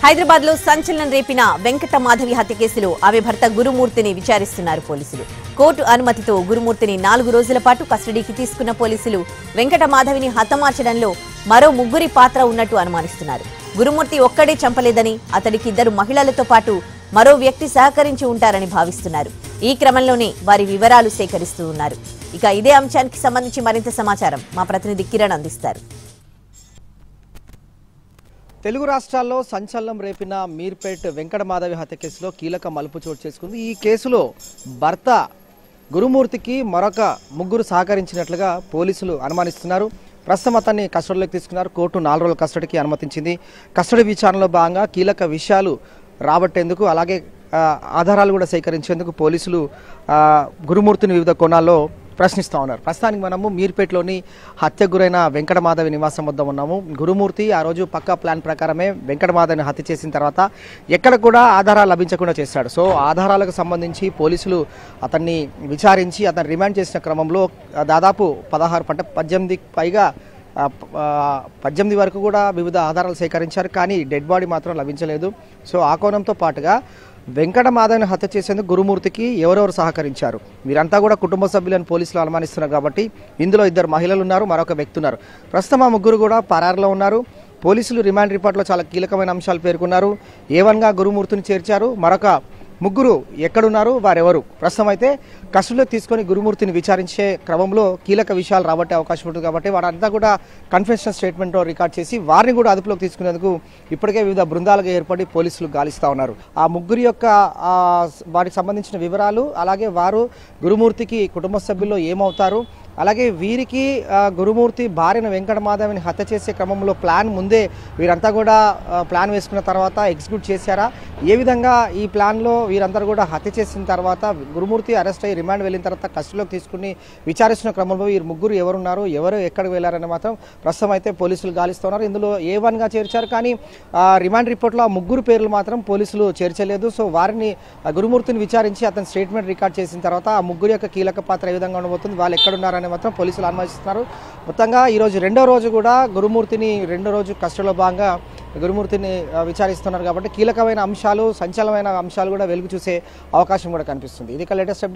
హైదరాబాద్ లో సంచలనం రేపిన వెంకట మాధవి హత్య కేసులో ఆమె భర్త గురుమూర్తిని విచారిస్తున్నారు పోలీసులు. కోర్టు అనుమతితో గురుమూర్తిని 4 రోజుల పాటు కస్టడీకి తీసుకున్న పోలీసులు వెంకట మాధవిని హతమార్చడంలో మరో ముగ్గురి పాత్ర ఉన్నట్టు అనుమానిస్తున్నారు. గురుమూర్తి ఒక్కడే చంపలేదని, అతడికి 2 మహిళలతో పాటు మరో వ్యక్తి సహకరించి ఉంటారని భావిస్తున్నారు. ఈ క్రమంలోనే వారి వివరాలు సేకరిస్తూ ఉన్నారు. ఇక ఇదే అంశానికి సంబంధించి మరింత సమాచారం మా ప్రతినిధి కిరణ్ అందిస్తారు. తెలుగు రాష్ట్రాల్లో సంచలనం రేపిన మీర్పేట్ వెంకట మాధవి హత్య కేసులో కీలక మలుపు చోటు చేసుకుంది. ఈ కేసులో భర్త గురుమూర్తికి మరొక 3 సహకరించినట్లుగా పోలీసులు అనుమానిస్తున్నారు. ప్రస్తుతం అతన్ని కస్టడీలోకి తీసుకున్నారు. కోర్టు 4 రోజుల కస్టడీకి అనుమతించింది. కస్టడీ విచారణలో భాగంగా కీలక విషయాలు రాబట్టేందుకు, అలాగే ఆధారాలు కూడా సేకరించేందుకు పోలీసులు గురుమూర్తిని వివిధ కోణాల్లో ప్రశ్నిస్తూ ఉన్నారు. ప్రస్తుతానికి మనము మీర్పేటలోని హత్యకు గురైన వెంకట మాధవి నివాసం వద్ద ఉన్నాము. గురుమూర్తి ఆ రోజు పక్కా ప్లాన్ ప్రకారమే వెంకట మాధవిని హత్య చేసిన తర్వాత ఎక్కడ కూడా ఆధారాలు లభించకుండా చేశాడు. సో ఆధారాలకు సంబంధించి పోలీసులు అతన్ని విచారించి అతన్ని రిమాండ్ చేసిన క్రమంలో దాదాపు 18 పైగా 18 వరకు కూడా వివిధ ఆధారాలు సేకరించారు. కానీ డెడ్ బాడీ మాత్రం లభించలేదు. సో ఆ కోణంతో పాటుగా వెంకట మాధవిని హత్య చేసేందుకు గురుమూర్తికి ఎవరెవరు సహకరించారు, వీరంతా కూడా కుటుంబ సభ్యులను పోలీసులు అనుమానిస్తున్నారు. కాబట్టి ఇందులో 2 మహిళలు ఉన్నారు, మరొక వ్యక్తి ఉన్నారు. ప్రస్తుతం ఆ 3 కూడా పరారులో ఉన్నారు. పోలీసులు రిమాండ్ రిపోర్ట్లో చాలా కీలకమైన అంశాలు పేర్కొన్నారు. A1గా గురుమూర్తిని చేర్చారు. మరొక 3 ఎక్కడున్నారు, వారెవరు? ప్రస్తుతం అయితే కస్టడీలో తీసుకొని గురుమూర్తిని విచారించే క్రమంలో కీలక విషయాలు రాబట్టే అవకాశం ఉంటుంది. కాబట్టి వారంతా కూడా కన్ఫెషనల్ స్టేట్మెంట్ రికార్డ్ చేసి వారిని కూడా అదుపులోకి తీసుకునేందుకు ఇప్పటికే వివిధ బృందాలుగా ఏర్పడి పోలీసులు గాలిస్తూ ఉన్నారు. ఆ 3 యొక్క వారికి సంబంధించిన వివరాలు, అలాగే వారు గురుమూర్తికి కుటుంబ సభ్యుల్లో ఏమవుతారు, అలాగే వీరికి గురుమూర్తి భార్యను వెంకట మాధవిని హత్య చేసే క్రమంలో ప్లాన్ ముందే వీరంతా కూడా ప్లాన్ వేసుకున్న తర్వాత ఎగ్జిక్యూట్ చేశారా, ఏ విధంగా ఈ ప్లాన్లో వీరంతా కూడా హత్య చేసిన తర్వాత గురుమూర్తి అరెస్ట్ అయ్యి రిమాండ్ వెళ్ళిన తర్వాత కస్టడీలోకి తీసుకుని విచారిస్తున్న క్రమంలో వీరు 3 ఎవరున్నారు, ఎవరు ఎక్కడికి వెళ్ళారని మాత్రం ప్రస్తుతం అయితే పోలీసులు గాలిస్తున్నారు. ఇందులో A1గా చేర్చారు. కానీ రిమాండ్ రిపోర్ట్లో ఆ 3 పేర్లు మాత్రం పోలీసులు చేర్చలేదు. సో వారిని గురుమూర్తిని విచారించి అతని స్టేట్మెంట్ రికార్డ్ చేసిన తర్వాత ఆ 3 యొక్క కీలక పాత్ర ఏ విధంగా ఉండబోతుంది, వాళ్ళు ఎక్కడున్నారని మాత్రం పోలీసులు అనుమానిస్తున్నారు. మొత్తంగా ఈరోజు 2వ రోజు కూడా గురుమూర్తిని 2వ రోజు కస్టడీలో భాగంగా గురుమూర్తిని విచారిస్తున్నారు. కాబట్టి కీలకమైన అంశాలు, సంచలనమైన అంశాలు కూడా వెలుగు చూసే అవకాశం కూడా కనిపిస్తుంది. ఇది లేటెస్ట్ అప్డేట్.